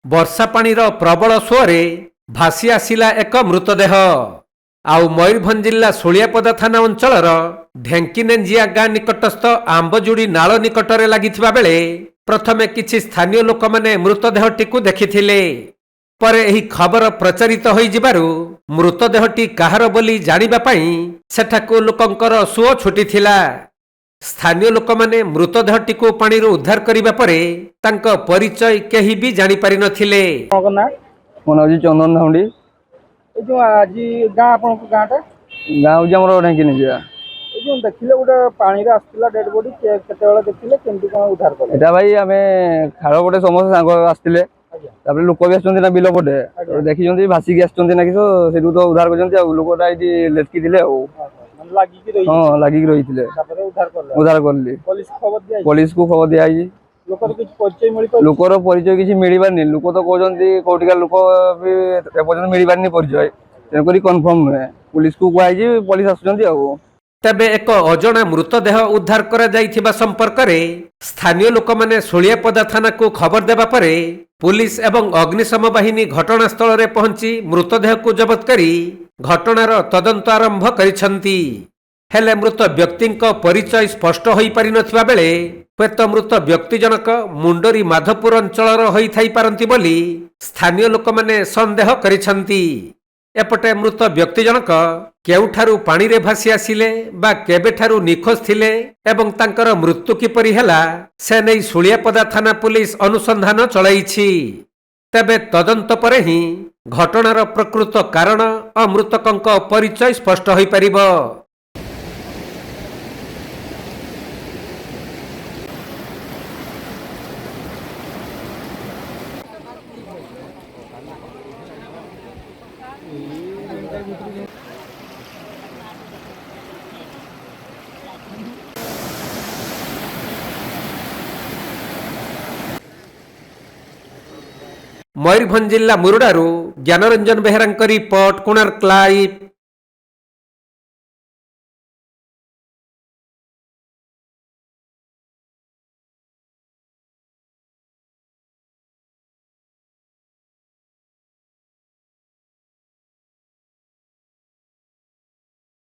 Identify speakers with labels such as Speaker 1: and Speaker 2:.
Speaker 1: ବର୍ଷା ପାଣିର ପ୍ରବଳ ସୁଅରେ ଭାସି ଆସିଲା ଏକ ମୃତଦେହ। ଆଉ ମୟୂରଭଞ୍ଜ ଜିଲ୍ଲା ଶୁଳିଆପଦା ଥାନା ଅଞ୍ଚଳର ଢେଙ୍କିନେଞ୍ଜିଆ ଗାଁ ନିକଟସ୍ଥ ଆମ୍ବଯୁଡ଼ି ନାଳ ନିକଟରେ ଲାଗିଥିବା ବେଳେ ପ୍ରଥମେ କିଛି ସ୍ଥାନୀୟ ଲୋକମାନେ ମୃତଦେହଟିକୁ ଦେଖିଥିଲେ। ପରେ ଏହି ଖବର ପ୍ରଚାରିତ ହୋଇଯିବାରୁ ମୃତଦେହଟି କାହାର ବୋଲି ଜାଣିବା ପାଇଁ ସେଠାକୁ ଲୋକଙ୍କର ସୁଅ ଛୁଟିଥିଲା। ସ୍ଥାନୀୟ ଲୋକମାନେ ମୃତଦେହଟିକୁ ପାଣିରୁ ଉଦ୍ଧାର କରିବା ପରେ ତାଙ୍କ ପରିଚୟ କେହି ବି ଜାଣିପାରିନଥିଲେ।
Speaker 2: ମୋ ନାଁ ହେଉଛି ଚନ୍ଦନ ଧାଉଣ୍ଡି।
Speaker 3: ଏ ଯୋଉ ଆଜି ଗାଁ ଆପଣଙ୍କ ଗାଁଟା
Speaker 2: ଗାଁ ହେଉଛି ଆମର ଢେଙ୍କିନେଞ୍ଜିଆ।
Speaker 3: ଏ ଯୋଉ ଦେଖିଲେ ଗୋଟେ ପାଣିରେ ଆସିଥିଲା ଡେଡ୍ ବଡି କେତେବେଳେ ଦେଖିଲେ କେମିତି କଣ ଉଦ୍ଧାର କଲେ?
Speaker 2: ଏଟା ଭାଇ ଆମେ ଖାଳ ପଟେ ସମସ୍ତେ ସାଙ୍ଗ ଆସିଥିଲେ, ତାପରେ ଲୋକ ବି ଆସିଛନ୍ତି ନା ବିଲ ପଟେ ଦେଖିଛନ୍ତି ଭାସିକି ଆସିଛନ୍ତି ନା କିଛି, ସେଠୁ ତ ଉଦ୍ଧାର କରିଛନ୍ତି। ଆଉ ଲୋକଟା ଏଇଠି ଲେଖିଥିଲେ ଆଉ
Speaker 3: ମାନେ ଲାଗିକି ରହିଛି।
Speaker 2: ହଁ ଲାଗିକି ରହିଥିଲେ,
Speaker 3: ତାପରେ
Speaker 2: ଉଦ୍ଧାର କରିଲି। ପୋଲିସକୁ ଖବର ଦିଆଯାଇଛି।
Speaker 3: ଲୋକର କିଛି ପରିଚୟ ମିଳିପାରୁଛି?
Speaker 2: ଲୋକର ପରିଚୟ କିଛି ମିଳିପାରିନି। ଲୋକ ତ କହୁଛନ୍ତି କୋଉଠିକା ଲୋକ ବି ଏପର୍ଯ୍ୟନ୍ତ ମିଳିପାରିନି ପରିଚୟ, ତେଣୁକରି କନଫର୍ମ ନୁହେଁ। ପୋଲିସକୁ କୁହାଯାଇଛି, ପୋଲିସ ଆସୁଛନ୍ତି ଆଉ।
Speaker 1: ତେବେ ଏକ ଅଜଣା ମୃତଦେହ ଉଦ୍ଧାର କରାଯାଇଥିବା ସମ୍ପର୍କରେ ସ୍ଥାନୀୟ ଲୋକମାନେ ଶୁଳିଆପଦା ଥାନାକୁ ଖବର ଦେବା ପରେ ପୁଲିସ ଏବଂ ଅଗ୍ନିଶମ ବାହିନୀ ଘଟଣାସ୍ଥଳରେ ପହଞ୍ଚି ମୃତଦେହକୁ ଜବତ କରି ଘଟଣାର ତଦନ୍ତ ଆରମ୍ଭ କରିଛନ୍ତି। ହେଲେ ମୃତ ବ୍ୟକ୍ତିଙ୍କ ପରିଚୟ ସ୍ପଷ୍ଟ ହୋଇପାରିନଥିବା ବେଳେ ହୁଏତ ମୃତ ବ୍ୟକ୍ତି ଜଣକ ମୁଣ୍ଡରୀ ମାଧପୁର ଅଞ୍ଚଳର ହୋଇଥାଇପାରନ୍ତି ବୋଲି ସ୍ଥାନୀୟ ଲୋକମାନେ ସନ୍ଦେହ କରିଛନ୍ତି। ଏପଟେ ମୃତ ବ୍ୟକ୍ତି ଜଣକ କେଉଁଠାରୁ ପାଣିରେ ଭାସି ଆସିଲେ ବା କେବେଠାରୁ ନିଖୋଜ ଥିଲେ ଏବଂ ତାଙ୍କର ମୃତ୍ୟୁ କିପରି ହେଲା ସେ ନେଇ ଶୁଳିଆପଦା ଥାନା ପୁଲିସ ଅନୁସନ୍ଧାନ ଚଳାଇଛି। ତେବେ ତଦନ୍ତ ପରେ ହିଁ ଘଟଣାର ପ୍ରକୃତ କାରଣ ଓ ମୃତକଙ୍କ ପରିଚୟ ସ୍ପଷ୍ଟ ହୋଇପାରିବ। ମୟୂରଭଞ୍ଜ ଜିଲ୍ଲା ମୁରୁଡାରୁ ଜ୍ଞାନରଞ୍ଜନ ବେହେରାଙ୍କ ରିପୋର୍ଟ, କୋଣାର୍କ ଲାଇଭ୍।